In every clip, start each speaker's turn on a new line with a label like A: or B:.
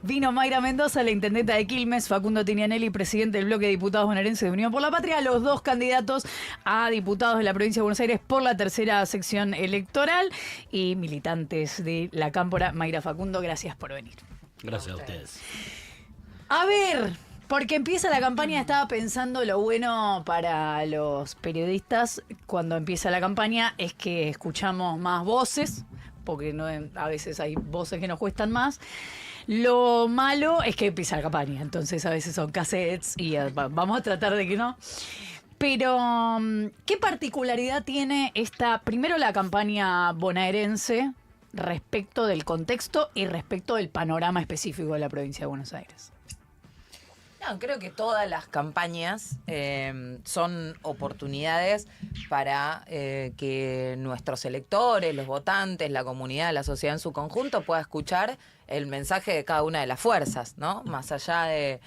A: Vino Mayra Mendoza, la intendenta de Quilmes, Facundo Tinianelli, presidente del bloque de diputados bonaerenses de Unión por la Patria, los dos candidatos a diputados de la provincia de Buenos Aires por la tercera sección electoral y militantes de la Cámpora. Mayra, Facundo, gracias por venir.
B: Gracias a ustedes.
A: A ver, porque empieza la campaña, estaba pensando lo bueno para los periodistas cuando empieza la campaña es que escuchamos más voces, porque no, a veces hay voces que nos cuestan más. Lo malo es que empieza la campaña, entonces a veces son cassettes y vamos a tratar de que no. Pero, ¿qué particularidad tiene primero la campaña bonaerense respecto del contexto y respecto del panorama específico de la provincia de Buenos Aires?
C: No, creo que todas las campañas son oportunidades para que nuestros electores, los votantes, la comunidad, la sociedad en su conjunto pueda escuchar el mensaje de cada una de las fuerzas, ¿no? Más allá de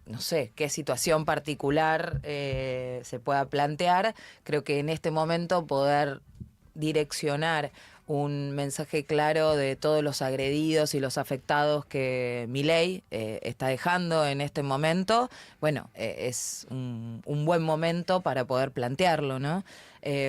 C: no sé, qué situación particular se pueda plantear, creo que en este momento poder direccionar un mensaje claro de todos los agredidos y los afectados que Milei está dejando en este momento, bueno, es un buen momento para poder plantearlo, ¿no?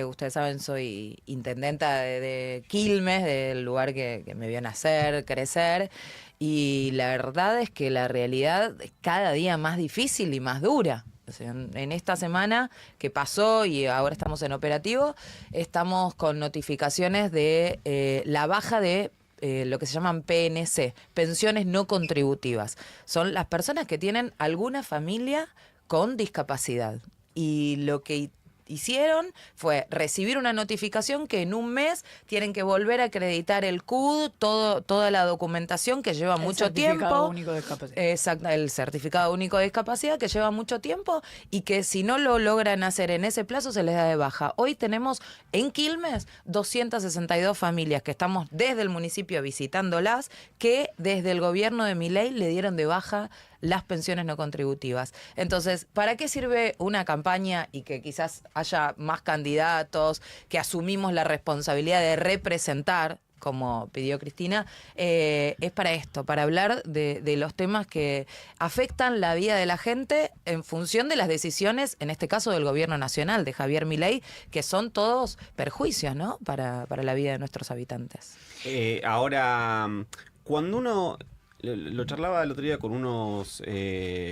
C: Ustedes saben, soy intendenta de Quilmes, del lugar que me vio nacer, crecer, y la verdad es que la realidad es cada día más difícil y más dura. O sea, en esta semana que pasó y ahora estamos en operativo, estamos con notificaciones de la baja de lo que se llaman PNC, pensiones no contributivas. Son las personas que tienen alguna familia con discapacidad. Y lo que hicieron fue recibir una notificación que en un mes tienen que volver a acreditar el CUD, toda la documentación que lleva mucho tiempo. El certificado único de discapacidad. Exacto, el certificado único de discapacidad que lleva mucho tiempo y que si no lo logran hacer en ese plazo se les da de baja. Hoy tenemos en Quilmes 262 familias que estamos desde el municipio visitándolas, que desde el gobierno de Milei le dieron de baja las pensiones no contributivas. Entonces, ¿para qué sirve una campaña y que quizás haya más candidatos, que asumimos la responsabilidad de representar, como pidió Cristina? Es para esto, para hablar de los temas que afectan la vida de la gente en función de las decisiones, en este caso del gobierno nacional, de Javier Milei, que son todos perjuicios, ¿no?, para la vida de nuestros habitantes.
B: Ahora, cuando uno... Lo charlaba el otro día con unos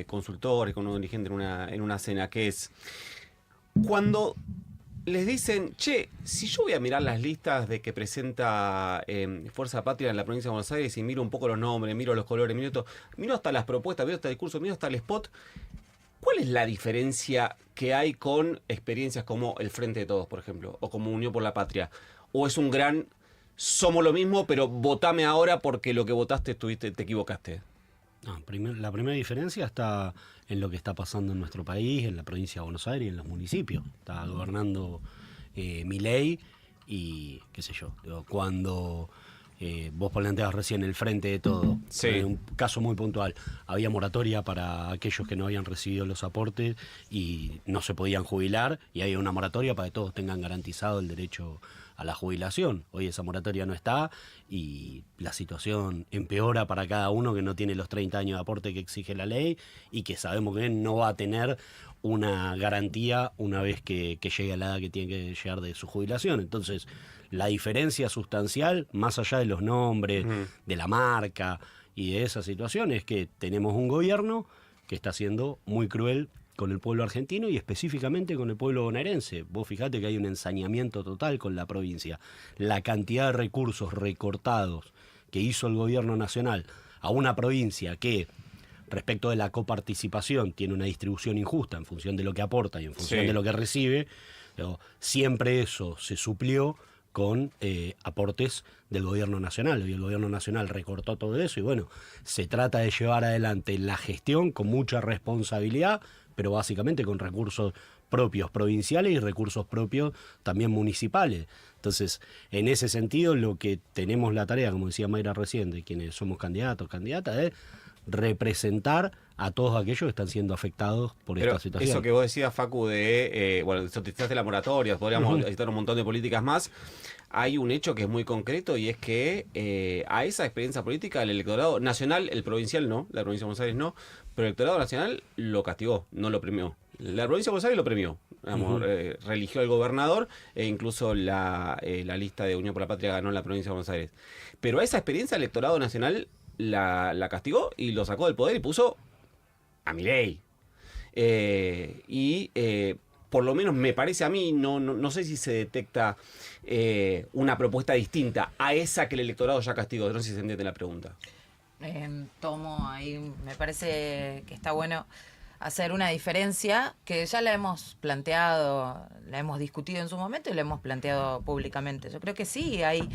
B: consultores, con un dirigente en una cena, que es cuando les dicen, che, si yo voy a mirar las listas de que presenta Fuerza Patria en la provincia de Buenos Aires y miro un poco los nombres, miro los colores, miro hasta las propuestas, miro hasta el discurso, miro hasta el spot, ¿cuál es la diferencia que hay con experiencias como el Frente de Todos, por ejemplo, o como Unión por la Patria? ¿O es un gran... somos lo mismo, pero votame ahora porque lo que votaste te equivocaste?
D: No, la primera diferencia está en lo que está pasando en nuestro país, en la provincia de Buenos Aires y en los municipios. Está gobernando Milei y qué sé yo, cuando vos planteabas recién el Frente de Todo,
B: sí.
D: Un caso muy puntual, había moratoria para aquellos que no habían recibido los aportes y no se podían jubilar, y había una moratoria para que todos tengan garantizado el derecho a la jubilación. Hoy esa moratoria no está y la situación empeora para cada uno que no tiene los 30 años de aporte que exige la ley y que sabemos que no va a tener una garantía una vez que llegue a la edad que tiene que llegar de su jubilación. Entonces, la diferencia sustancial, más allá de los nombres, de la marca y de esa situación, es que tenemos un gobierno que está siendo muy cruel con el pueblo argentino y específicamente con el pueblo bonaerense. Vos fijate que hay un ensañamiento total con la provincia. La cantidad de recursos recortados que hizo el gobierno nacional a una provincia que, respecto de la coparticipación, tiene una distribución injusta en función de lo que aporta y en función de lo que recibe, pero siempre eso se suplió con aportes del gobierno nacional. Y el gobierno nacional recortó todo eso y bueno, se trata de llevar adelante la gestión con mucha responsabilidad, pero básicamente con recursos propios provinciales y recursos propios también municipales. Entonces, en ese sentido, lo que tenemos la tarea, como decía Mayra recién, de quienes somos candidatos, candidatas, es representar a todos aquellos que están siendo afectados por
B: Pero
D: esta situación.
B: eso que vos decías, Facu, de, bueno, solicitaste la moratoria, podríamos citar un montón de políticas más. Hay un hecho que es muy concreto y es que a esa experiencia política el electorado nacional, el provincial no, la provincia de Buenos Aires no, pero el electorado nacional lo castigó, no lo premió. La provincia de Buenos Aires lo premió, digamos, religió al gobernador e incluso la lista de Unión por la Patria ganó en la provincia de Buenos Aires. Pero a esa experiencia el electorado nacional la castigó y lo sacó del poder y puso a Milei. Por lo menos me parece a mí, no sé si se detecta una propuesta distinta a esa que el electorado ya castigó. No sé si se entiende la pregunta.
C: Tomo ahí, me parece que está bueno hacer una diferencia que ya la hemos planteado, la hemos discutido en su momento y la hemos planteado públicamente. Yo creo que sí hay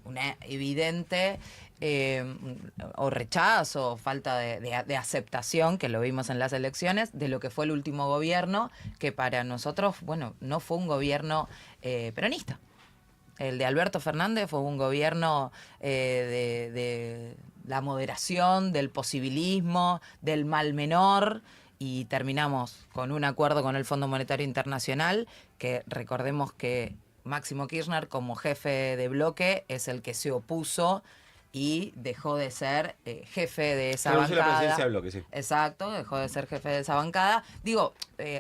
C: una evidente o rechazo o falta de aceptación, que lo vimos en las elecciones, de lo que fue el último gobierno, que para nosotros, bueno, no fue un gobierno peronista. El de Alberto Fernández fue un gobierno de la moderación, del posibilismo, del mal menor, y terminamos con un acuerdo con el Fondo Monetario Internacional, que recordemos que Máximo Kirchner, como jefe de bloque, es el que se opuso y dejó de ser jefe de esa
B: Renunció
C: bancada.
B: la presidencia del bloque, sí.
C: Exacto, dejó de ser jefe de esa bancada. Digo,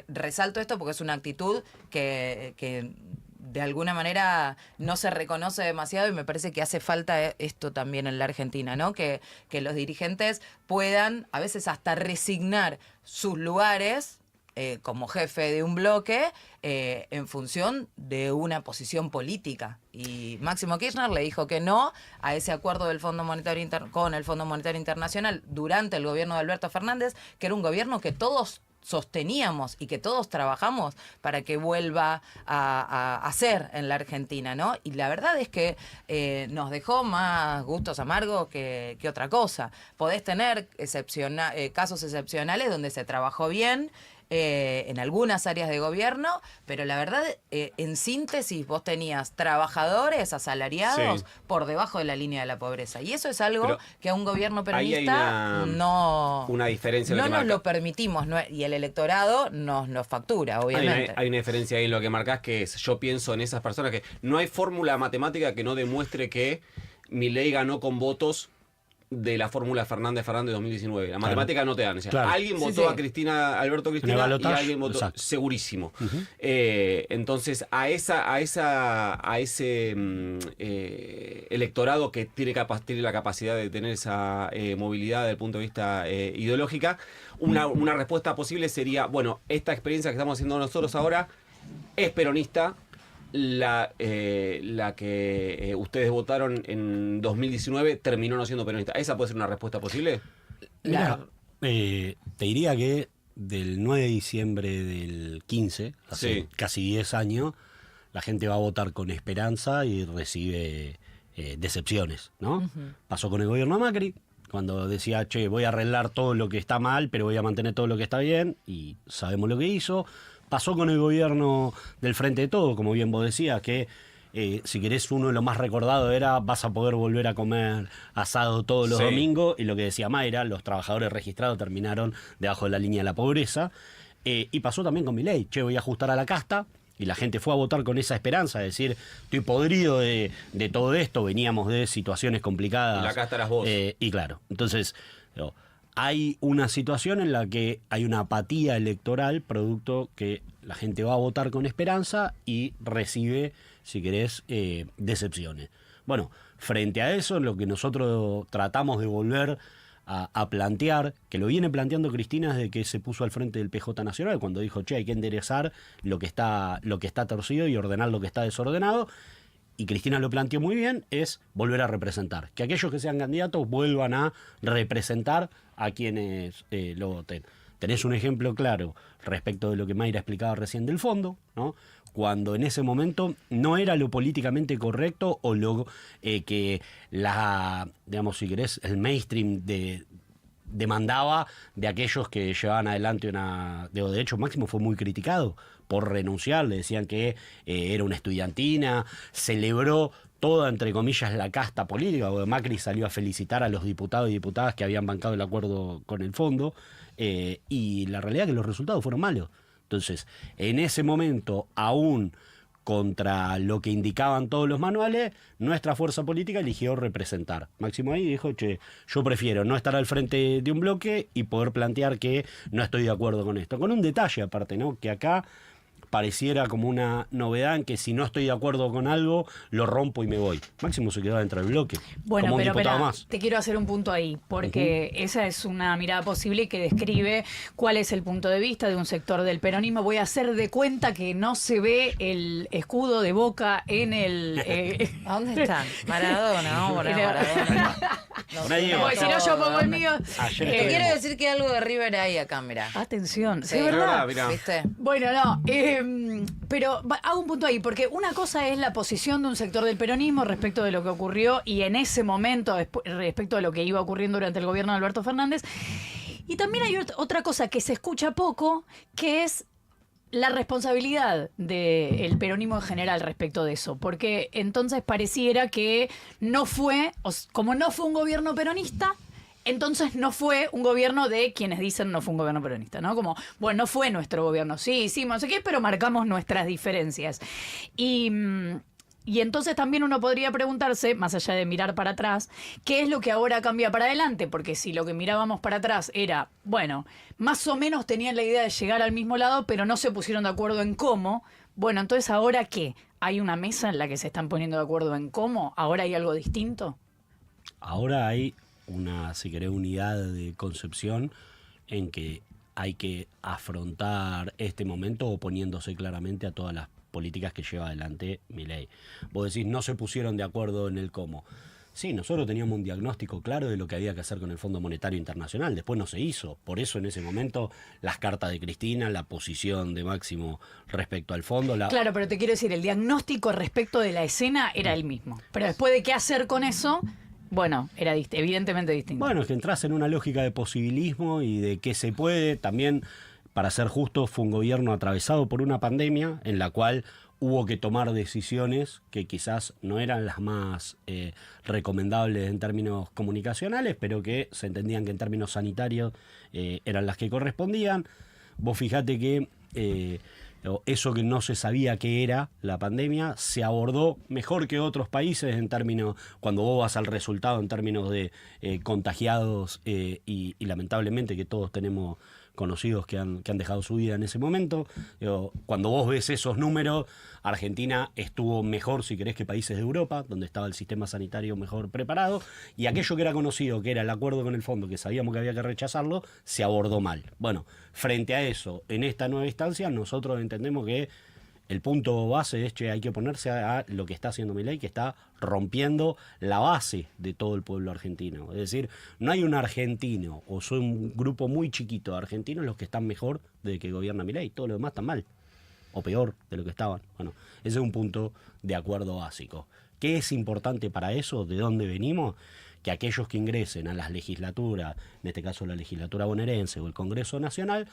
C: resalto esto porque es una actitud que de alguna manera no se reconoce demasiado y me parece que hace falta esto también en la Argentina, ¿no? Que los dirigentes puedan a veces hasta resignar sus lugares como jefe de un bloque en función de una posición política. Y Máximo Kirchner le dijo que no a ese acuerdo del Fondo Monetario con el Fondo Monetario Internacional durante el gobierno de Alberto Fernández, que era un gobierno que todos sosteníamos y que todos trabajamos para que vuelva a ser en la Argentina, ¿no? Y la verdad es que nos dejó más gustos amargos que otra cosa. Podés tener casos excepcionales donde se trabajó bien en algunas áreas de gobierno, pero la verdad, en síntesis, vos tenías trabajadores asalariados por debajo de la línea de la pobreza. Y eso es algo
B: Pero
C: que a un gobierno
B: ahí hay
C: peronista
B: una diferencia.
C: no nos lo permitimos, y el electorado nos lo factura, obviamente.
B: Hay una diferencia ahí en lo que marcás, que es, yo pienso en esas personas que no hay fórmula matemática que no demuestre que Milei ganó con votos de la fórmula Fernández 2019. La matemática no te dan. O sea, alguien votó a Alberto Cristina y alguien votó segurísimo. Entonces, a ese electorado que tiene la capacidad de tener esa movilidad desde el punto de vista ideológica, una respuesta posible sería, bueno, esta experiencia que estamos haciendo nosotros ahora es peronista. La que ustedes votaron en 2019 terminó no siendo peronista. ¿Esa puede ser una respuesta posible?
D: Mira, te diría que del 9 de diciembre del 15, hace casi 10 años, la gente va a votar con esperanza y recibe decepciones, ¿no? Uh-huh. Pasó con el gobierno de Macri, cuando decía, che, voy a arreglar todo lo que está mal, pero voy a mantener todo lo que está bien, y sabemos lo que hizo. Pasó con el gobierno del Frente de Todo, como bien vos decías, que si querés uno de los más recordados era vas a poder volver a comer asado todos los domingos, y lo que decía Mayra, los trabajadores registrados terminaron debajo de la línea de la pobreza. Y pasó también con Milei, che, voy a ajustar a la casta, y la gente fue a votar con esa esperanza, de decir, estoy podrido de todo esto, veníamos de situaciones complicadas.
B: Y la casta eras vos.
D: Y claro, entonces hay una situación en la que hay una apatía electoral, producto que la gente va a votar con esperanza y recibe, si querés, decepciones. Bueno, frente a eso, lo que nosotros tratamos de volver a plantear, que lo viene planteando Cristina desde que se puso al frente del PJ Nacional, cuando dijo, che, hay que enderezar lo que está torcido y ordenar lo que está desordenado. Y Cristina lo planteó muy bien, es volver a representar. Que aquellos que sean candidatos vuelvan a representar a quienes lo voten. Tenés un ejemplo claro respecto de lo que Mayra explicaba recién del fondo, ¿no? Cuando en ese momento no era lo políticamente correcto o lo que digamos, si querés, el mainstream demandaba de aquellos que llevaban adelante de hecho, Máximo fue muy criticado por renunciar, le decían que era una estudiantina, celebró toda, entre comillas, la casta política, porque Macri salió a felicitar a los diputados y diputadas que habían bancado el acuerdo con el fondo, y la realidad es que los resultados fueron malos. Entonces, en ese momento, aún contra lo que indicaban todos los manuales, nuestra fuerza política eligió representar. Máximo ahí dijo, che, yo prefiero no estar al frente de un bloque y poder plantear que no estoy de acuerdo con esto. Con un detalle aparte, ¿no? Que acá pareciera como una novedad en que si no estoy de acuerdo con algo, lo rompo y me voy. Máximo se quedó dentro del bloque.
A: Bueno,
D: como un
A: pero
D: diputado
A: espera,
D: más.
A: te quiero hacer un punto ahí, porque esa es una mirada posible que describe cuál es el punto de vista de un sector del peronismo. Voy a hacer de cuenta que no se ve el escudo de Boca en el...
C: ¿A dónde están? Maradona, vamos a poner Maradona.
D: Por ahí va.
A: Porque si no yo pongo el mío...
D: Ayer
C: Te quiero
D: estuvimos.
C: decir que algo de River hay acá, mirá.
A: Atención, ¿sí,
C: Sí,
A: verdad?
B: mirá.
C: ¿Viste?
A: Bueno, no, pero hago un punto ahí, porque una cosa es la posición de un sector del peronismo respecto de lo que ocurrió y en ese momento respecto de lo que iba ocurriendo durante el gobierno de Alberto Fernández. Y también hay otra cosa que se escucha poco, que es la responsabilidad del peronismo en general respecto de eso, porque entonces pareciera que no fue, como no fue un gobierno peronista, entonces no fue un gobierno de quienes dicen no fue un gobierno peronista, ¿no? Como, bueno, no fue nuestro gobierno, sí, hicimos no sé qué, pero marcamos nuestras diferencias. Y entonces también uno podría preguntarse, más allá de mirar para atrás, ¿qué es lo que ahora cambia para adelante? Porque si lo que mirábamos para atrás era, bueno, más o menos tenían la idea de llegar al mismo lado, pero no se pusieron de acuerdo en cómo, bueno, entonces ¿ahora qué? ¿Hay una mesa en la que se están poniendo de acuerdo en cómo? ¿Ahora hay algo distinto?
D: Ahora hay una, si querés, unidad de concepción en que hay que afrontar este momento oponiéndose claramente a todas las políticas que lleva adelante Milei. Vos decís, no se pusieron de acuerdo en el cómo. Sí, nosotros teníamos un diagnóstico claro de lo que había que hacer con el Fondo Monetario Internacional, después no se hizo. Por eso en ese momento las cartas de Cristina, la posición de Máximo respecto al fondo...
A: Claro, pero te quiero decir, el diagnóstico respecto de la escena era el mismo. Pero después de qué hacer con eso, bueno, era evidentemente distinto.
D: Bueno, es que entras en una lógica de posibilismo y de que se puede. También, para ser justo, fue un gobierno atravesado por una pandemia en la cual hubo que tomar decisiones que quizás no eran las más recomendables en términos comunicacionales, pero que se entendían que en términos sanitarios eran las que correspondían. Vos fijate que eso que no se sabía que era la pandemia se abordó mejor que otros países en términos, cuando vos vas al resultado en términos de contagiados y lamentablemente que todos tenemos conocidos que han dejado su vida en ese momento. Cuando vos ves esos números, Argentina estuvo mejor, si querés, que países de Europa, donde estaba el sistema sanitario mejor preparado, y aquello que era conocido, que era el acuerdo con el fondo, que sabíamos que había que rechazarlo, se abordó mal. Bueno, frente a eso, en esta nueva instancia, nosotros entendemos que el punto base es que hay que oponerse a lo que está haciendo Milei, que está rompiendo la base de todo el pueblo argentino. Es decir, no hay un argentino, o son un grupo muy chiquito de argentinos los que están mejor de que gobierna Milei. Todos los demás están mal, o peor de lo que estaban. Bueno, ese es un punto de acuerdo básico. ¿Qué es importante para eso? ¿De dónde venimos? Que aquellos que ingresen a las legislaturas, en este caso la legislatura bonaerense o el Congreso Nacional,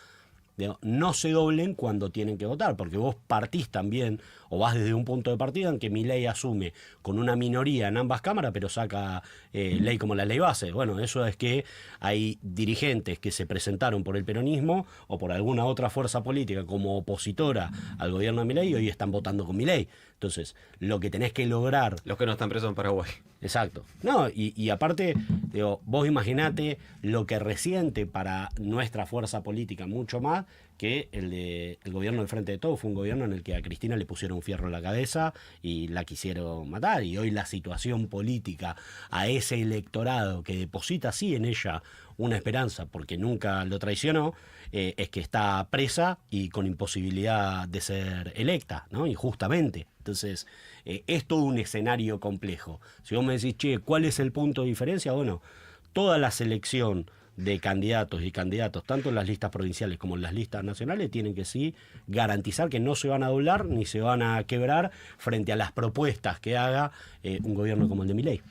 D: no se doblen cuando tienen que votar, porque vos partís también, o vas desde un punto de partida en que Milei asume con una minoría en ambas cámaras, pero saca ley como la ley base. Bueno, eso es que hay dirigentes que se presentaron por el peronismo o por alguna otra fuerza política como opositora al gobierno de Milei y hoy están votando con Milei. Entonces, lo que tenés que lograr...
B: Los que no están presos en Paraguay.
D: Exacto. No, y aparte, digo, vos imaginate lo que resiente para nuestra fuerza política mucho más que el gobierno del Frente de Todos. Fue un gobierno en el que a Cristina le pusieron un fierro en la cabeza y la quisieron matar. Y hoy la situación política a ese electorado que deposita sí en ella una esperanza, porque nunca lo traicionó, es que está presa y con imposibilidad de ser electa, ¿no? Injustamente. Entonces, es todo un escenario complejo. Si vos me decís, che, ¿cuál es el punto de diferencia? Bueno, toda la selección de candidatos y candidatos, tanto en las listas provinciales como en las listas nacionales, tienen que sí garantizar que no se van a doblar ni se van a quebrar frente a las propuestas que haga un gobierno como el de Milei.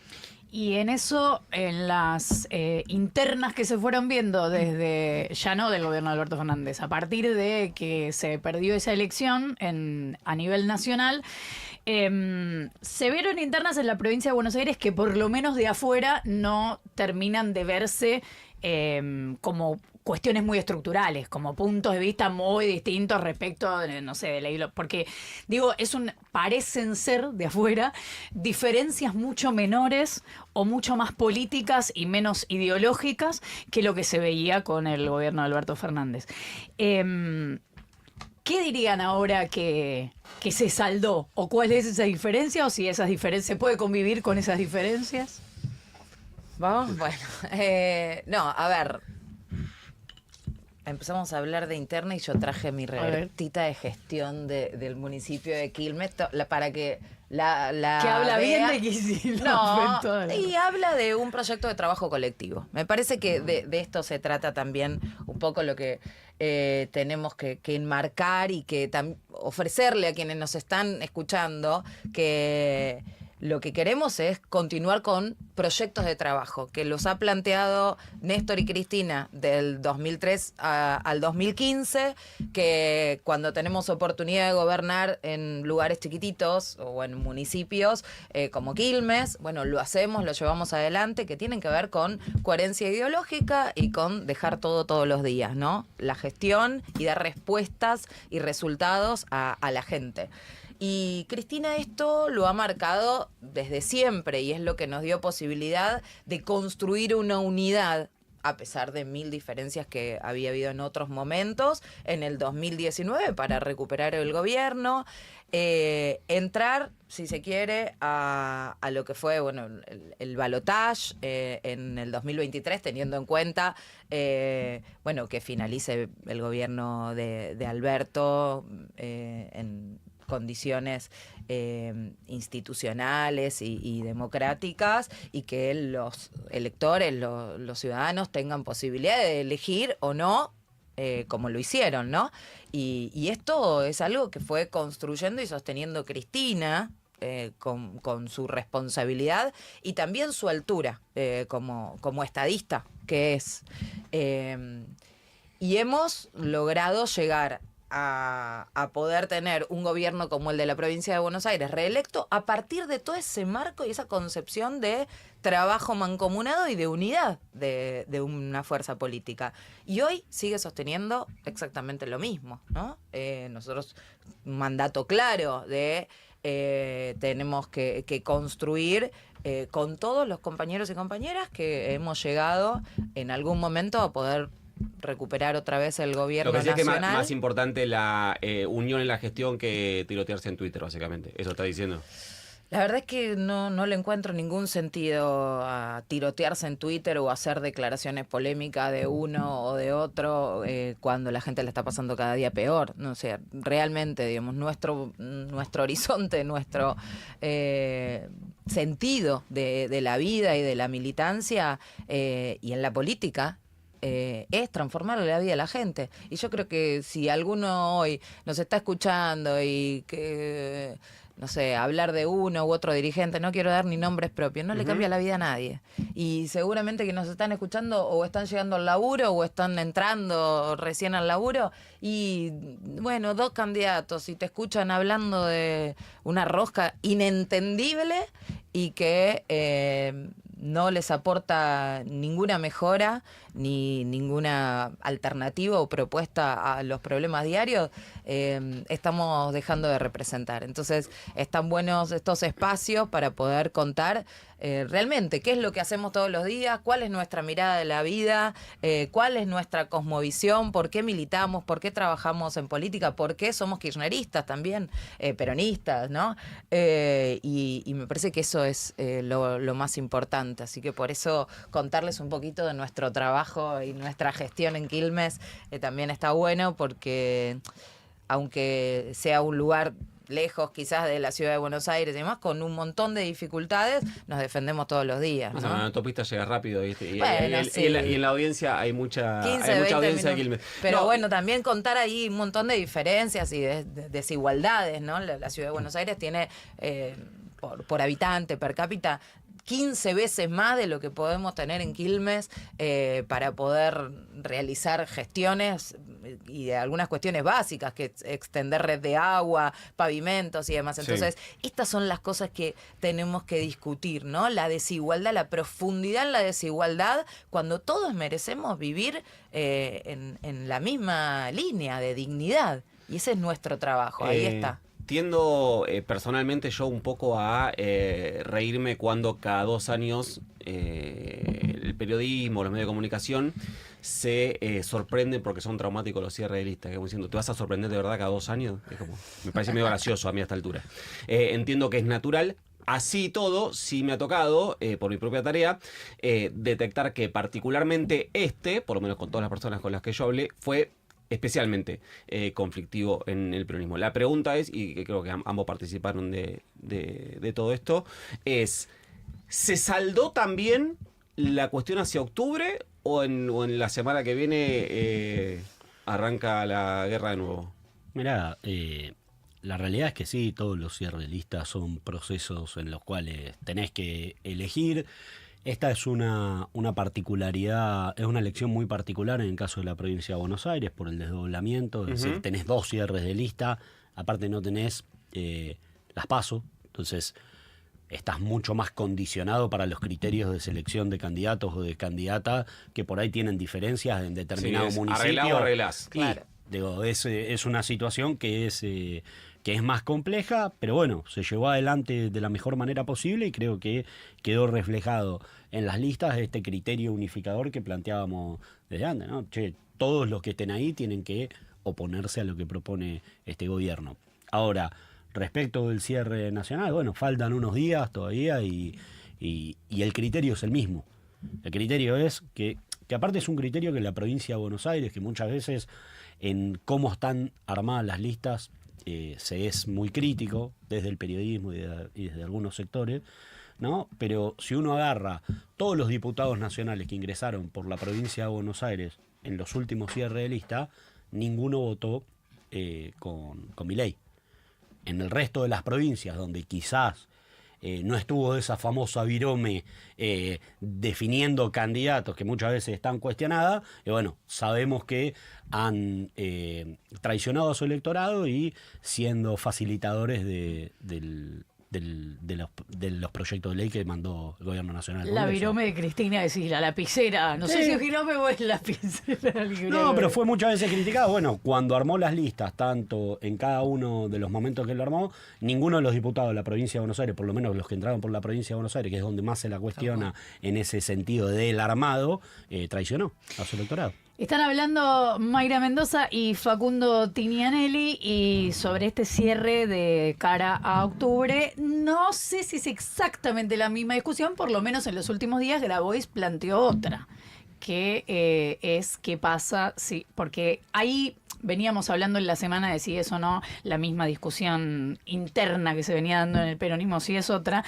A: Y en eso, en las internas que se fueron viendo desde, ya no del gobierno de Alberto Fernández, a partir de que se perdió esa elección a nivel nacional, se vieron internas en la provincia de Buenos Aires que por lo menos de afuera no terminan de verse como cuestiones muy estructurales, como puntos de vista muy distintos respecto de, no sé, de la... Porque, digo, parecen ser de afuera diferencias mucho menores o mucho más políticas y menos ideológicas que lo que se veía con el gobierno de Alberto Fernández. ¿Qué dirían ahora que se saldó? ¿O cuál es esa diferencia? ¿O si esas diferencias se puede convivir con esas diferencias?
C: ¿Vamos? Bueno, no, a ver. Empezamos a hablar de interna y yo traje mi revertita de gestión del municipio de Quilmes para que la
A: que habla bien
C: vean.
A: de Kicillof.
C: No, y habla de un proyecto de trabajo colectivo. Me parece que de esto se trata también un poco lo que tenemos que enmarcar y que ofrecerle a quienes nos están escuchando que lo que queremos es continuar con proyectos de trabajo, que los ha planteado Néstor y Cristina del 2003 al 2015, que cuando tenemos oportunidad de gobernar en lugares chiquititos o en municipios como Quilmes, bueno, lo hacemos, lo llevamos adelante, que tienen que ver con coherencia ideológica y con dejar todo todos los días, ¿no? La gestión y dar respuestas y resultados a la gente. Y Cristina esto lo ha marcado desde siempre y es lo que nos dio posibilidad de construir una unidad, a pesar de 1000 diferencias que había habido en otros momentos, en el 2019 para recuperar el gobierno, entrar, si se quiere, a lo que fue bueno el balotaje en el 2023, teniendo en cuenta bueno que finalice el gobierno de Alberto en condiciones institucionales y democráticas y que los electores, los ciudadanos tengan posibilidad de elegir o no como lo hicieron, ¿no? Y esto es algo que fue construyendo y sosteniendo Cristina con su responsabilidad y también su altura como estadista que es. Y hemos logrado llegar a poder tener un gobierno como el de la provincia de Buenos Aires reelecto a partir de todo ese marco y esa concepción de trabajo mancomunado y de unidad de una fuerza política. Y hoy sigue sosteniendo exactamente lo mismo, ¿no? Nosotros, un mandato claro de tenemos que construir con todos los compañeros y compañeras que hemos llegado en algún momento a poder recuperar otra vez el gobierno
B: nacional. Lo que sí
C: nacional.
B: Es que más importante la unión en la gestión que tirotearse en Twitter, básicamente. Eso está diciendo.
C: La verdad es que no le encuentro ningún sentido a tirotearse en Twitter o hacer declaraciones polémicas de uno o de otro cuando la gente le está pasando cada día peor. No sé, realmente, digamos, nuestro horizonte, nuestro sentido de la vida y de la militancia y en la política es transformarle la vida a la gente. Y yo creo que si alguno hoy nos está escuchando y que, no sé, hablar de uno u otro dirigente, no quiero dar ni nombres propios, no le cambia la vida a nadie. Y seguramente que nos están escuchando o están llegando al laburo o están entrando recién al laburo y, bueno, 2 candidatos y te escuchan hablando de una rosca inentendible y que no les aporta ninguna mejora ni ninguna alternativa o propuesta a los problemas diarios, estamos dejando de representar. Entonces, están buenos estos espacios para poder contar realmente qué es lo que hacemos todos los días, cuál es nuestra mirada de la vida, cuál es nuestra cosmovisión, por qué militamos, por qué trabajamos en política, por qué somos kirchneristas también, peronistas, ¿no? Y me parece que eso es lo más importante. Así que por eso contarles un poquito de nuestro trabajo y nuestra gestión en Quilmes también está bueno porque aunque sea un lugar lejos quizás de la ciudad de Buenos Aires y demás, con un montón de dificultades, nos defendemos todos los días, ¿no?
B: En la autopista llega rápido, ¿viste?
C: Bueno, sí.
B: Y en la audiencia hay mucha
C: 15,
B: audiencia de
C: minutos.
B: Quilmes.
C: Pero
B: No,
C: bueno, también contar ahí un montón de diferencias y de desigualdades, ¿no? La ciudad de Buenos Aires tiene por habitante, per cápita, 15 veces más de lo que podemos tener en Quilmes para poder realizar gestiones y de algunas cuestiones básicas, que extender red de agua, pavimentos y demás. Entonces, estas son las cosas que tenemos que discutir, ¿no? La desigualdad, la profundidad en la desigualdad, cuando todos merecemos vivir en la misma línea de dignidad. Y ese es nuestro trabajo, ahí está.
B: Tiendo personalmente yo un poco a reírme cuando cada 2 años el periodismo, los medios de comunicación se sorprenden porque son traumáticos los cierres de listas. Como diciendo, ¿te vas a sorprender de verdad cada 2 años? Es como, me parece medio gracioso a mí a esta altura. Entiendo que es natural. Así todo, sí me ha tocado, por mi propia tarea, detectar que particularmente por lo menos con todas las personas con las que yo hablé, fue especialmente conflictivo en el peronismo. La pregunta es, y que creo que ambos participaron de todo esto, es, ¿se saldó también la cuestión hacia octubre o en la semana que viene arranca la guerra de nuevo?
D: Mirá, la realidad es que sí, todos los cierres de listas son procesos en los cuales tenés que elegir. Esta es una particularidad, es una elección muy particular en el caso de la provincia de Buenos Aires por el desdoblamiento, es decir, tenés 2 cierres de lista, aparte no tenés las PASO, entonces estás mucho más condicionado para los criterios de selección de candidatos o de candidata que por ahí tienen diferencias en determinado municipio.
B: Arreglás o arreglás.
C: Claro.
D: Digo, es una situación que es más compleja, pero bueno, se llevó adelante de la mejor manera posible y creo que quedó reflejado en las listas este criterio unificador que planteábamos desde antes, ¿no? Che, todos los que estén ahí tienen que oponerse a lo que propone este gobierno. Ahora, respecto del cierre nacional, bueno, faltan unos días todavía y el criterio es el mismo. El criterio es que aparte es un criterio que la provincia de Buenos Aires, que muchas veces en cómo están armadas las listas, se es muy crítico desde el periodismo y desde algunos sectores, ¿no? Pero si uno agarra todos los diputados nacionales que ingresaron por la provincia de Buenos Aires en los últimos cierres de lista, ninguno votó con Milei. En el resto de las provincias donde quizás no estuvo esa famosa virome definiendo candidatos que muchas veces están cuestionadas, y bueno, sabemos que han traicionado a su electorado y siendo facilitadores de los proyectos de ley que mandó el gobierno nacional.
A: La virome de Cristina, decís, la lapicera. No sé si es virome o es lapicera.
D: No, pero fue muchas veces criticado. Bueno, cuando armó las listas, tanto en cada uno de los momentos que lo armó, ninguno de los diputados de la provincia de Buenos Aires, por lo menos los que entraron por la provincia de Buenos Aires, que es donde más se la cuestiona en ese sentido del armado, traicionó a su electorado.
A: Están hablando Mayra Mendoza y Facundo Tinianelli y sobre este cierre de cara a octubre. No sé si es exactamente la misma discusión, por lo menos en los últimos días Grabois planteó otra, que es qué pasa, sí, porque ahí veníamos hablando en la semana de si es o no la misma discusión interna que se venía dando en el peronismo, si es otra.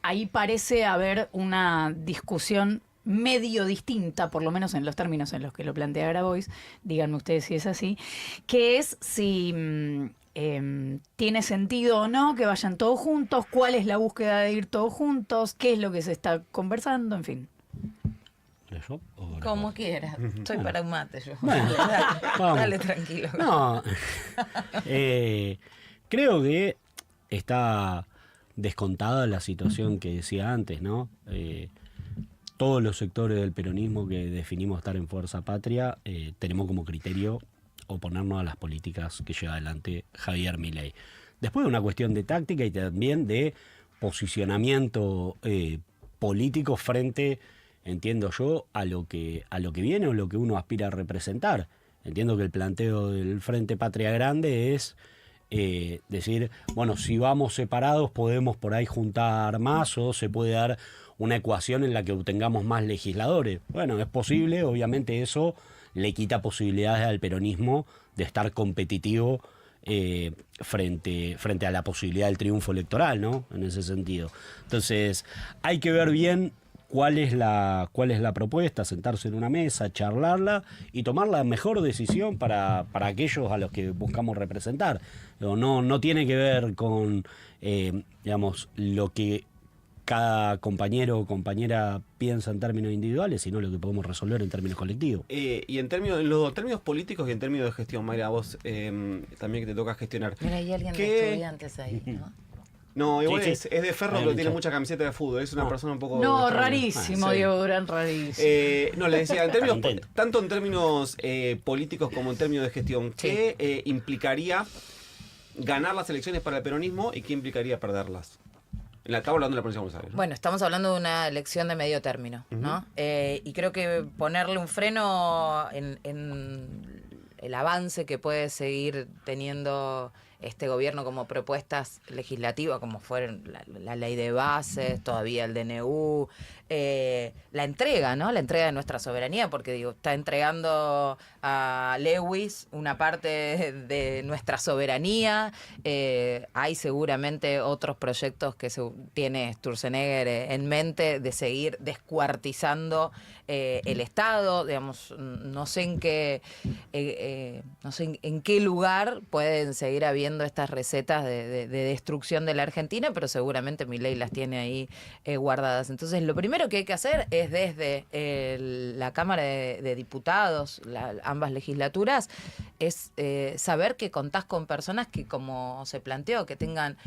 A: Ahí parece haber una discusión medio distinta, por lo menos en los términos en los que lo plantea Grabois, díganme ustedes si es así, que es si tiene sentido o no que vayan todos juntos, cuál es la búsqueda de ir todos juntos, qué es lo que se está conversando, en fin.
D: ¿Eso?
C: Como quieras, estoy para un mate yo.
D: Bueno,
C: dale tranquilo.
D: No, creo que está descontada la situación que decía antes, ¿no? Todos los sectores del peronismo que definimos estar en Fuerza Patria tenemos como criterio oponernos a las políticas que lleva adelante Javier Milei. Después de una cuestión de táctica y también de posicionamiento político frente, entiendo yo, a lo que viene o lo que uno aspira a representar. Entiendo que el planteo del Frente Patria Grande es decir, bueno, si vamos separados podemos por ahí juntar más o se puede dar una ecuación en la que obtengamos más legisladores. Bueno, es posible, obviamente eso le quita posibilidades al peronismo de estar competitivo frente a la posibilidad del triunfo electoral, ¿no? En ese sentido. Entonces, hay que ver bien cuál es la propuesta, sentarse en una mesa, charlarla y tomar la mejor decisión para aquellos a los que buscamos representar. No tiene que ver con, digamos, lo que cada compañero o compañera piensa en términos individuales, sino lo que podemos resolver en términos colectivos.
B: Y en los términos políticos y en términos de gestión, Mayra, vos también que te toca gestionar.
C: Mira, hay alguien
B: ¿Qué?
C: de Estudiantes ahí, ¿no?
B: No, igual
D: Sí, sí.
B: es de Ferro,
D: Ahí
B: pero
D: me
B: tiene
D: echó.
B: mucha camiseta de fútbol. Es una
D: No.
B: persona un poco...
A: No,
B: extraña.
A: rarísimo,
D: Ah, sí.
A: Diego Durán, rarísimo.
B: No, le decía,
D: Contento.
B: tanto en términos políticos como en términos de gestión, ¿qué implicaría ganar las elecciones para el peronismo y qué implicaría perderlas? Estamos hablando de la provincia de Buenos Aires, ¿no?
C: Bueno, estamos hablando de una elección de medio término, ¿no? Y creo que ponerle un freno en el avance que puede seguir teniendo este gobierno como propuestas legislativas, como fueron la ley de bases, todavía el DNU, la entrega, ¿no? La entrega de nuestra soberanía, porque digo, está entregando a Lewis una parte de nuestra soberanía. Hay seguramente otros proyectos que tiene Sturzenegger en mente de seguir descuartizando el Estado. Digamos, no sé en qué lugar pueden seguir habiendo estas recetas de destrucción de la Argentina, pero seguramente Milei las tiene ahí guardadas. Entonces, lo primero que hay que hacer es desde la Cámara de Diputados, ambas legislaturas, es saber que contás con personas que, como se planteó, que tengan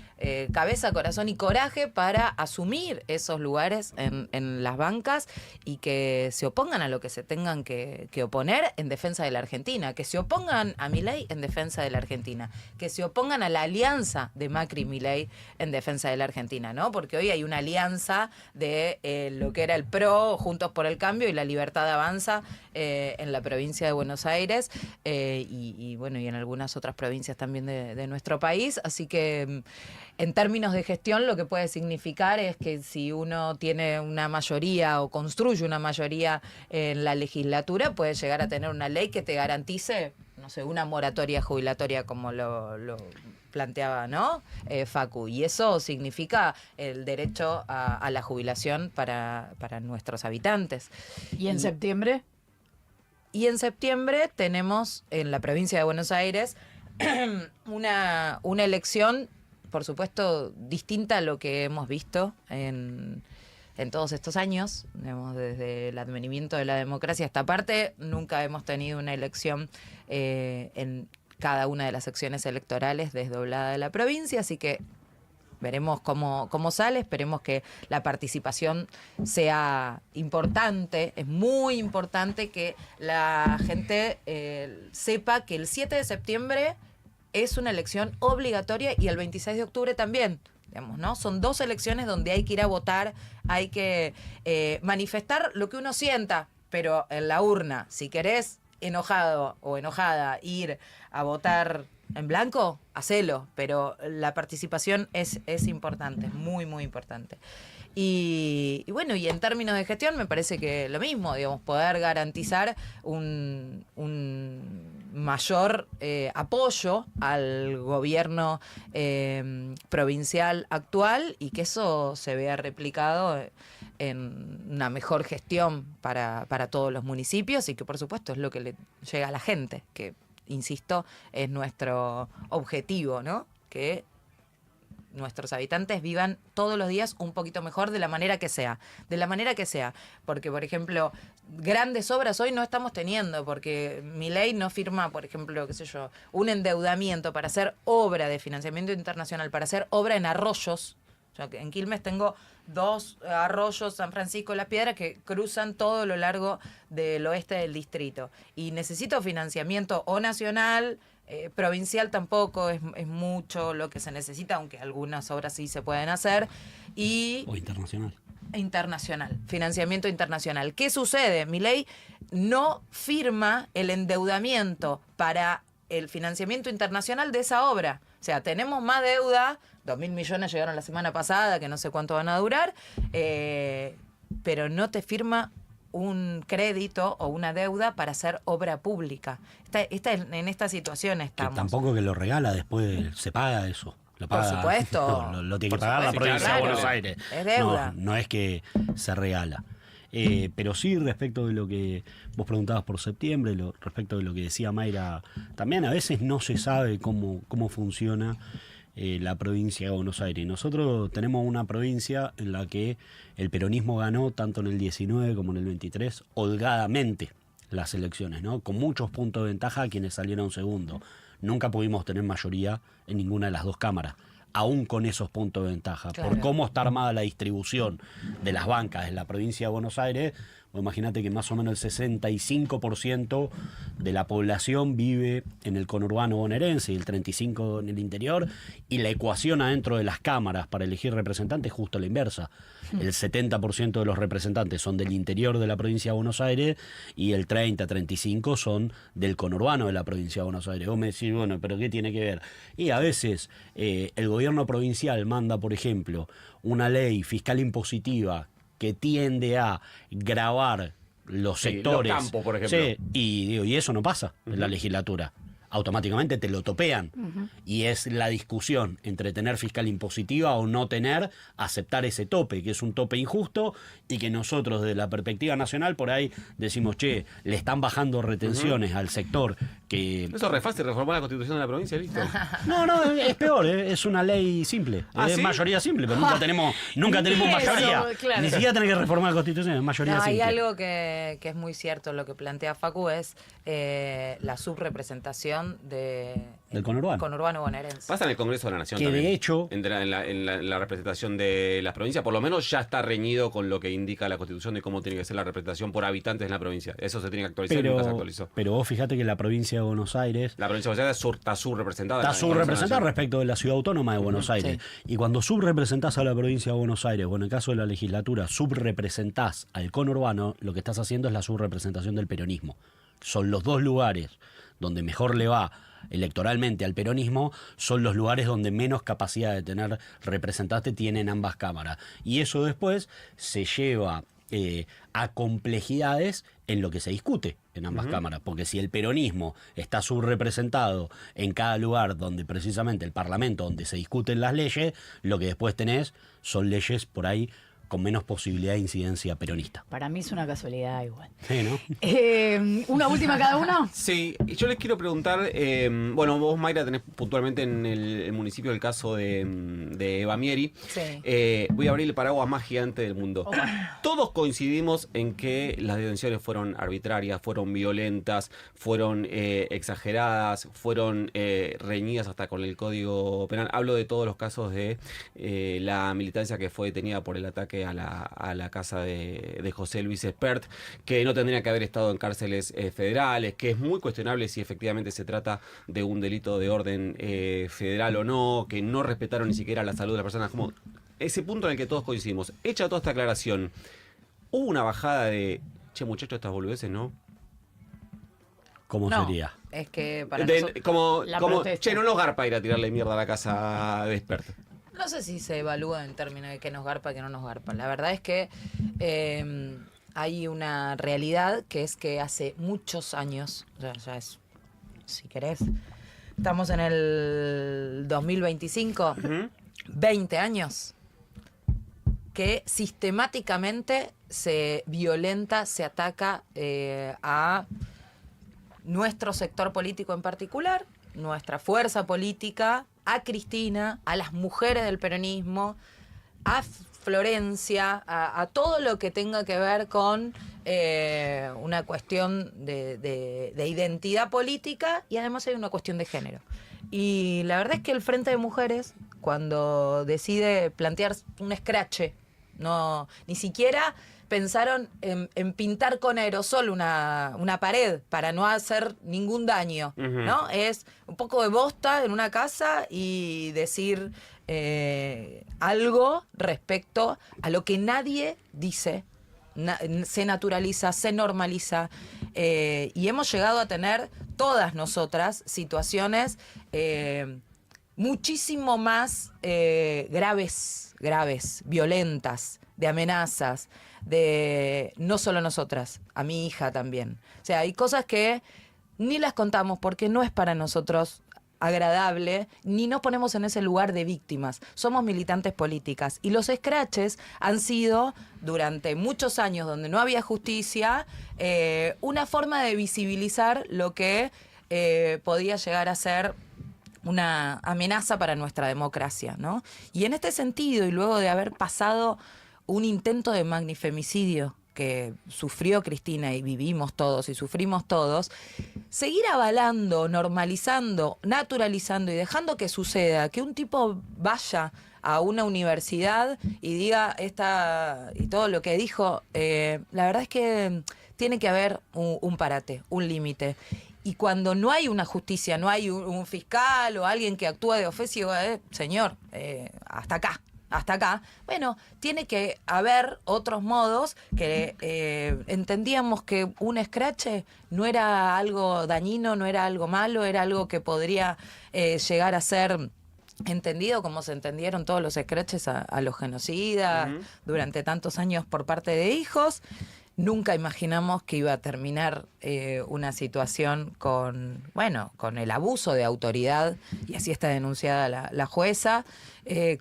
C: cabeza, corazón y coraje para asumir esos lugares en las bancas y que se opongan a lo que se tengan que oponer en defensa de la Argentina, que se opongan a Milei en defensa de la Argentina, que se opongan a la alianza de Macri-Milei en defensa de la Argentina, ¿no? Porque hoy hay una alianza de lo que era el PRO, Juntos por el Cambio y La Libertad Avanza en la provincia de Buenos Aires y bueno, y en algunas otras provincias también de nuestro país. Así que en términos de gestión lo que puede significar es que si uno tiene una mayoría o construye una mayoría en la legislatura, puede llegar a tener una ley que te garantice, no sé, una moratoria jubilatoria como lo planteaba, ¿no? Facu. Y eso significa el derecho a la jubilación para nuestros habitantes.
A: ¿Y en septiembre?
C: Y en septiembre tenemos en la provincia de Buenos Aires una elección, por supuesto, distinta a lo que hemos visto en todos estos años. Digamos, desde el advenimiento de la democracia hasta parte, nunca hemos tenido una elección en cada una de las secciones electorales desdoblada de la provincia, así que veremos cómo sale. Esperemos que la participación sea importante. Es muy importante que la gente sepa que el 7 de septiembre es una elección obligatoria y el 26 de octubre también. Digamos, ¿no? Son dos elecciones donde hay que ir a votar, hay que manifestar lo que uno sienta, pero en la urna, si querés, enojado o enojada, ir a votar en blanco, hacelo, pero la participación es importante, es muy, muy importante. Y bueno, y en términos de gestión me parece que lo mismo, digamos, poder garantizar un mayor apoyo al gobierno provincial actual y que eso se vea replicado en una mejor gestión para todos los municipios y que por supuesto es lo que le llega a la gente, que insisto, es nuestro objetivo, ¿no? Que nuestros habitantes vivan todos los días un poquito mejor de la manera que sea. De la manera que sea. Porque, por ejemplo, grandes obras hoy no estamos teniendo, porque Milei no firma, por ejemplo, qué sé yo, un endeudamiento para hacer obra de financiamiento internacional, para hacer obra en arroyos. Yo en Quilmes tengo 2 arroyos, San Francisco y Las Piedras, que cruzan todo lo largo del oeste del distrito. Y necesito financiamiento o nacional, provincial tampoco es mucho lo que se necesita, aunque algunas obras sí se pueden hacer.
D: O internacional.
C: Internacional, financiamiento internacional. ¿Qué sucede? Milei no firma el endeudamiento para el financiamiento internacional de esa obra. O sea, tenemos más deuda, 2.000 millones llegaron la semana pasada, que no sé cuánto van a durar, pero no te firma un crédito o una deuda para hacer obra pública. En esta situación estamos.
D: Que tampoco que lo regala, después se paga eso. Lo paga,
C: Por supuesto.
D: Lo tiene que
C: Por
D: pagar la
C: supuesto,
D: provincia de
C: claro.
D: Buenos Aires.
C: Es deuda.
D: No es que se regala. Pero sí, respecto de lo que vos preguntabas por septiembre, respecto de lo que decía Mayra, también a veces no se sabe cómo funciona la provincia de Buenos Aires. Nosotros tenemos una provincia en la que el peronismo ganó tanto en el 19 como en el 23 holgadamente las elecciones, ¿no? Con muchos puntos de ventaja a quienes salieron segundo. Nunca pudimos tener mayoría en ninguna de las dos cámaras, aún con esos puntos de ventaja.
C: Claro.
D: Por cómo está armada la distribución de las bancas en la provincia de Buenos Aires, imagínate que más o menos el 65% de la población vive en el conurbano bonaerense y el 35% en el interior, y la ecuación adentro de las cámaras para elegir representantes es justo la inversa. El 70% de los representantes son del interior de la provincia de Buenos Aires y el 30-35% son del conurbano de la provincia de Buenos Aires. Vos me decís, bueno, ¿pero qué tiene que ver? Y a veces el gobierno provincial manda, por ejemplo, una ley fiscal impositiva que tiende a gravar los sectores.
B: Los campos, por ejemplo.
D: Sí, y eso no pasa en la legislatura. Automáticamente te lo topean. Y es la discusión entre tener fiscal impositiva o no tener, aceptar ese tope, que es un tope injusto y que nosotros desde la perspectiva nacional por ahí decimos, che, le están bajando retenciones al sector que...
B: Eso es re fácil, reformar la constitución de la provincia, listo.
D: No, es peor, es una ley simple. Es
B: ¿sí?
D: mayoría simple, pero nunca tenemos mayoría.
A: Eso, claro.
D: Ni siquiera tener que reformar la constitución, es mayoría
C: No,
D: simple.
C: hay algo que es muy cierto, lo que plantea Facu es la subrepresentación
D: Del conurbano.
C: bonaerense.
B: Pasa en el Congreso de la Nación
D: Que
B: también.
D: de hecho...
B: En la representación de las provincias, por lo menos ya está reñido con lo que indica la Constitución de cómo tiene que ser la representación por habitantes en la provincia. Eso se tiene que actualizar y nunca se actualizó.
D: Pero vos fíjate que la provincia de Buenos Aires
B: La provincia de Buenos Aires está subrepresentada.
D: está
B: en el Congreso de la
D: subrepresentada
B: Nación.
D: respecto de la ciudad autónoma de Buenos Aires. Y cuando subrepresentás a la provincia de Buenos Aires, o en el caso de la legislatura, subrepresentás al conurbano, lo que estás haciendo es la subrepresentación del peronismo. Son los dos lugares donde mejor le va electoralmente al peronismo, son los lugares donde menos capacidad de tener representante tienen ambas cámaras. Y eso después se lleva a complejidades en lo que se discute en ambas cámaras, porque si el peronismo está subrepresentado en cada lugar donde precisamente el Parlamento, donde se discuten las leyes, lo que después tenés son leyes por ahí con menos posibilidad de incidencia peronista.
A: Para mí es una casualidad igual.
D: Sí, ¿no?
A: ¿Una última cada uno?
B: Sí, y yo les quiero preguntar, bueno, vos, Mayra, tenés puntualmente en el municipio el caso de Eva Mieri.
C: Sí.
B: Voy a abrir el paraguas más gigante del mundo. Todos coincidimos en que las detenciones fueron arbitrarias, fueron violentas, fueron exageradas, fueron reñidas hasta con el Código Penal. Hablo de todos los casos de la militancia que fue detenida por el ataque a la casa de José Luis Espert, que no tendría que haber estado en cárceles federales, que es muy cuestionable si efectivamente se trata de un delito de orden federal o no, que no respetaron ni siquiera la salud de las personas, como ese punto en el que todos coincidimos. Hecha toda esta aclaración, ¿hubo una bajada de, che muchachos, estas boludeces, no?
D: ¿Cómo
C: No,
D: sería?
C: es que para
B: De-
C: nosotros...
B: como,
A: La
B: como
A: protesta.
B: che, no nos garpa ir a tirarle mierda a la casa de Espert.
C: No sé si se evalúa en términos de qué nos garpa, qué no nos garpa. La verdad es que hay una realidad que es que hace muchos años, ya es, si querés, estamos en el 2025, 20 años, que sistemáticamente se violenta, se ataca a nuestro sector político en particular, nuestra fuerza política, a Cristina, a las mujeres del peronismo, a Florencia, a todo lo que tenga que ver con una cuestión de identidad política, y además hay una cuestión de género. Y la verdad es que el Frente de Mujeres, cuando decide plantear un escrache, no, ni siquiera pensaron en pintar con aerosol una pared para no hacer ningún daño, ¿no? Es un poco de bosta en una casa y decir algo respecto a lo que nadie dice, se naturaliza, se normaliza, y hemos llegado a tener todas nosotras situaciones muchísimo más graves, violentas, de amenazas, de no solo nosotras, a mi hija también. O sea, hay cosas que ni las contamos porque no es para nosotros agradable, ni nos ponemos en ese lugar de víctimas. Somos militantes políticas y los scratches han sido, durante muchos años donde no había justicia, una forma de visibilizar lo que podía llegar a ser una amenaza para nuestra democracia, ¿no? Y en este sentido, y luego de haber pasado un intento de magnifemicidio que sufrió Cristina y vivimos todos y sufrimos todos, seguir avalando, normalizando, naturalizando y dejando que suceda, que un tipo vaya a una universidad y diga y todo lo que dijo, la verdad es que tiene que haber un parate, un límite. Y cuando no hay una justicia, no hay un fiscal o alguien que actúa de oficio, señor, hasta acá, bueno, tiene que haber otros modos que entendíamos que un escrache no era algo dañino, no era algo malo, era algo que podría llegar a ser entendido como se entendieron todos los escraches a los genocidas durante tantos años por parte de hijos. Nunca imaginamos que iba a terminar una situación con el abuso de autoridad, y así está denunciada la jueza,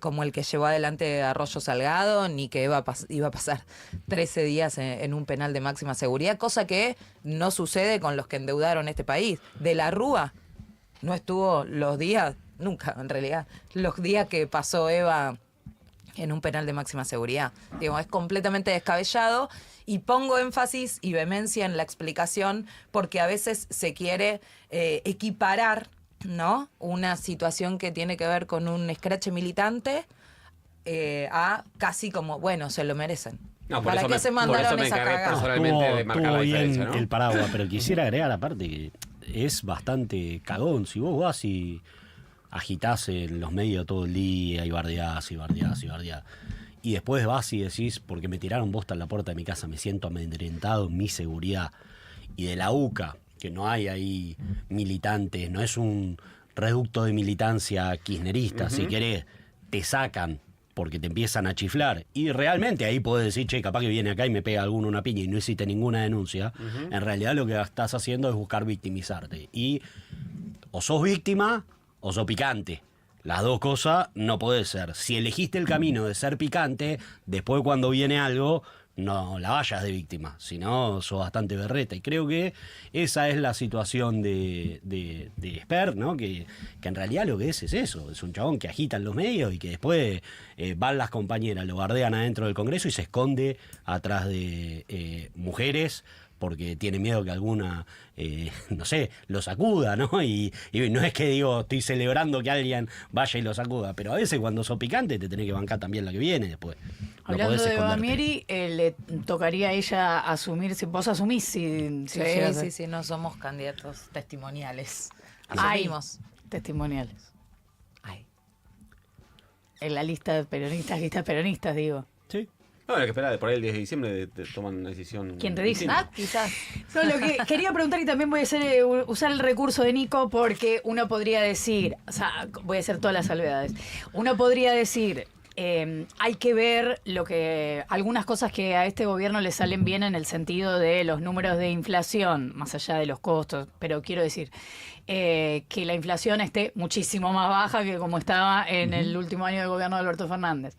C: como el que llevó adelante Arroyo Salgado, ni que iba a pasar 13 días en un penal de máxima seguridad, cosa que no sucede con los que endeudaron este país. De la Rúa no estuvo los días, nunca en realidad, los días que pasó Eva en un penal de máxima seguridad. Digo, es completamente descabellado, y pongo énfasis y vehemencia en la explicación porque a veces se quiere equiparar, ¿no?, una situación que tiene que ver con un escrache militante a casi como, bueno, se lo merecen.
B: No,
C: ¿Para qué se mandaron esa cagada?
B: Personalmente de marcar
D: Estuvo
B: la
D: bien
B: diferencia, ¿no?
D: el paraguas, pero quisiera agregar aparte que es bastante cagón. Si vos vas y agitás en los medios todo el día y bardeás, y después vas y decís, porque me tiraron bosta en la puerta de mi casa, me siento amedrentado en mi seguridad, y de la UCA, que no hay ahí militantes, no es un reducto de militancia kirchnerista, si querés, te sacan porque te empiezan a chiflar, y realmente ahí podés decir, che, capaz que viene acá y me pega alguno una piña y no hiciste ninguna denuncia. En realidad lo que estás haciendo es buscar victimizarte, y o sos víctima o sos picante. Las dos cosas no puede ser. Si elegiste el camino de ser picante, después cuando viene algo, no la vayas de víctima, si no, sos bastante berreta. Y creo que esa es la situación de Esper, ¿no? Que en realidad lo que es eso. Es un chabón que agita en los medios y que después van las compañeras, lo bardean adentro del Congreso y se esconde atrás de mujeres porque tiene miedo que alguna, no sé, lo sacuda, ¿no? Y no es que digo, estoy celebrando que alguien vaya y lo sacuda, pero a veces cuando sos picante te tenés que bancar también la que viene después. No
A: Hablando
D: podés
A: de
D: esconderte.
A: Bamieri, le tocaría a ella asumir, si vos asumís, si llegas a-
C: Sí, no somos candidatos testimoniales.
A: Ay,
C: Asumimos.
A: testimoniales.
C: Ay.
A: En la lista de peronistas, digo.
D: Sí.
B: No, hay que esperar, por ahí el 10 de diciembre toman una decisión.
A: ¿Quién te dice?
B: distinta.
C: Quizás.
A: No, lo que quería preguntar, y también voy a hacer, usar el recurso de Nico, porque uno podría decir, o sea, voy a hacer todas las salvedades. Uno podría decir, hay que ver algunas cosas que a este gobierno le salen bien en el sentido de los números de inflación, más allá de los costos, pero quiero decir que la inflación esté muchísimo más baja que como estaba en el último año del gobierno de Alberto Fernández.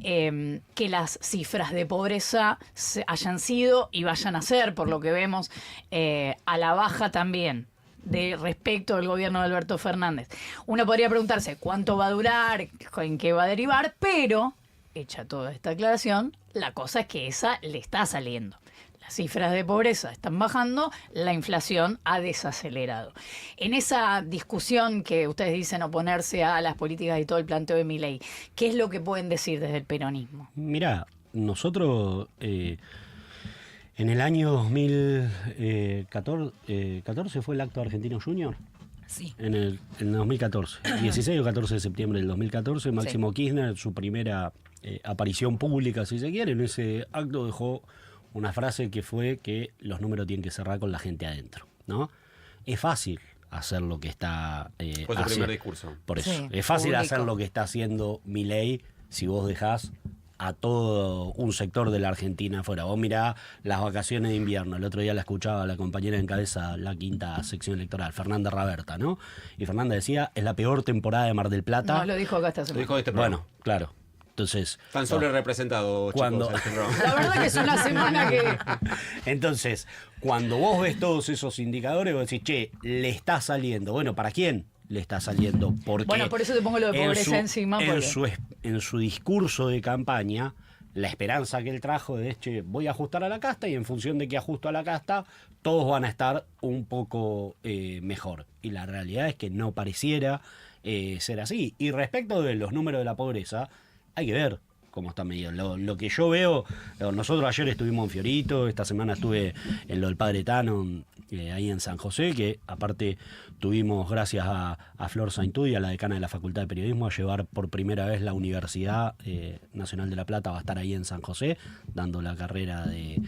A: Que las cifras de pobreza hayan sido y vayan a ser, por lo que vemos, a la baja también de respecto al gobierno de Alberto Fernández. Uno podría preguntarse cuánto va a durar, en qué va a derivar, pero, hecha toda esta aclaración, la cosa es que esa le está saliendo. Las cifras de pobreza están bajando, la inflación ha desacelerado. En esa discusión que ustedes dicen oponerse a las políticas y todo el planteo de Milei, ¿qué es lo que pueden decir desde el peronismo?
D: Mirá, nosotros en el año 2014 fue el acto argentino Junior.
C: Sí.
D: En el 2014, 16 o 14 de septiembre del 2014, Máximo Kirchner, su primera aparición pública, si se quiere, en ese acto dejó una frase que fue que los números tienen que cerrar con la gente adentro, ¿no? Es fácil hacer lo que está
B: Fue su primer discurso.
D: Por eso,
C: Sí,
D: es fácil
C: público.
D: hacer lo que está haciendo Milei si vos dejás a todo un sector de la Argentina afuera. Vos mirá las vacaciones de invierno. El otro día la escuchaba la compañera en cabeza la quinta sección electoral, Fernanda Raberta, ¿no? Y Fernanda decía, es la peor temporada de Mar del Plata.
A: No, lo dijo acá esta
B: Lo
A: semana.
B: dijo este programa.
D: Bueno, claro. Entonces,
B: Están sobre representados,
D: Cuando-
B: chicos, en este programa.
A: La verdad que es una semana que...
D: entonces, cuando vos ves todos esos indicadores, vos decís, che, le está saliendo. Bueno, ¿para quién? le está saliendo. Porque
A: Bueno, por eso te pongo lo de pobreza encima.
D: En su discurso de campaña, la esperanza que él trajo de che, voy a ajustar a la casta y en función de que ajusto a la casta, todos van a estar un poco mejor. Y la realidad es que no pareciera ser así. Y respecto de los números de la pobreza, hay que ver cómo está medido. Lo que yo veo, nosotros ayer estuvimos en Fiorito, esta semana estuve en lo del Padre Tano, ahí en San José, que aparte tuvimos, gracias a Flor Saintuy, a la decana de la Facultad de Periodismo, a llevar por primera vez la Universidad Nacional de La Plata, va a estar ahí en San José, dando la carrera de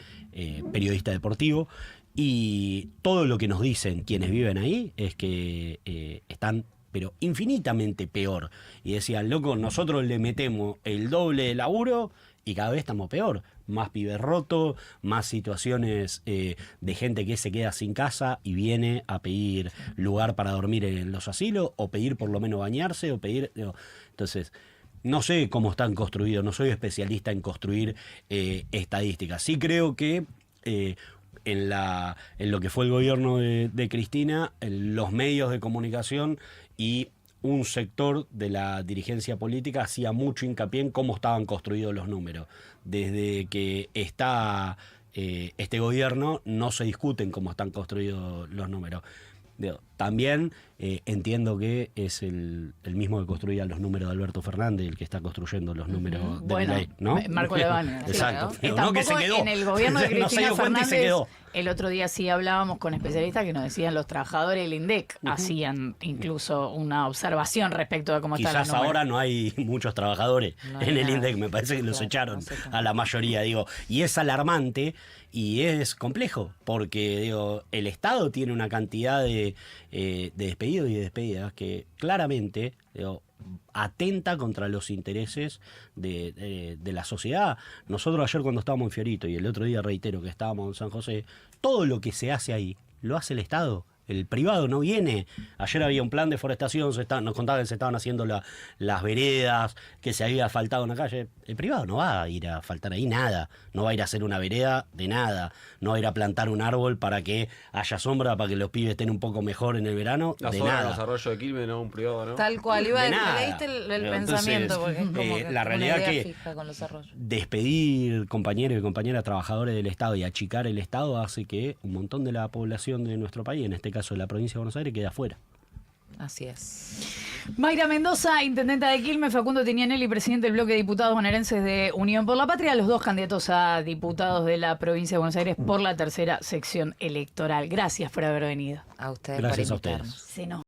D: periodista deportivo. Y todo lo que nos dicen quienes viven ahí es que están pero infinitamente peor. Y decían, loco, nosotros le metemos el doble de laburo y cada vez estamos peor. Más pibes rotos, más situaciones de gente que se queda sin casa y viene a pedir lugar para dormir en los asilos, o pedir por lo menos bañarse, o pedir... Entonces, no sé cómo están construidos, no soy especialista en construir estadísticas. Sí creo que... en lo que fue el gobierno de Cristina, los medios de comunicación y un sector de la dirigencia política hacía mucho hincapié en cómo estaban construidos los números. Desde que está este gobierno no se discuten cómo están construidos los números. También entiendo que es el mismo que construía los números de Alberto Fernández, el que está construyendo los números de
A: bueno,
D: Milei, ¿no?
A: Marco Lebaña.
D: Exacto.
A: Sí,
D: No, que se
A: tampoco
D: quedó.
A: En el gobierno de
D: No se
A: Cristina
D: dio cuenta y se
A: Fernández,
D: quedó.
A: el otro día sí hablábamos con especialistas que nos decían los trabajadores del INDEC, hacían incluso una observación respecto a cómo están los
D: Quizás
A: números.
D: ahora no hay muchos trabajadores
C: No hay
D: en el
C: nada.
D: INDEC, me parece que los
C: Claro,
D: echaron
C: no sé cómo.
D: a la mayoría, digo, y es alarmante y es complejo, porque digo, el Estado tiene una cantidad de despedidos y de despedidas que claramente digo, atenta contra los intereses de la sociedad. Nosotros ayer cuando estábamos en Fiorito y el otro día reitero que estábamos en San José, todo lo que se hace ahí lo hace el Estado. El privado no viene. Ayer había un plan de forestación, nos contaban que se estaban haciendo las veredas, que se había asfaltado una calle. El privado no va a ir a asfaltar ahí nada. No va a ir a hacer una vereda de nada. No va a ir a plantar un árbol para que haya sombra, para que los pibes estén un poco mejor en el verano.
B: La
D: De
B: zona de
D: nada.
B: los arroyos de Quilmes, no un privado, ¿no?
C: Tal cual, iba
D: De
C: me
D: nada.
C: leíste el
D: Entonces,
C: pensamiento, porque es como que
D: la realidad
C: una idea
D: que
C: fija con los arroyos.
D: despedir compañeros y compañeras trabajadores del Estado y achicar el Estado hace que un montón de la población de nuestro país, en este caso de la provincia de Buenos Aires, quede afuera.
C: Así es.
A: Mayra Mendoza, intendenta de Quilmes, Facundo Tinianelli, presidente del bloque de diputados bonaerenses de Unión por la Patria, los dos candidatos a diputados de la provincia de Buenos Aires por la tercera sección electoral. Gracias por haber venido.
C: A ustedes
D: Gracias a
C: por
D: ustedes.
C: invitarnos.
A: Se nos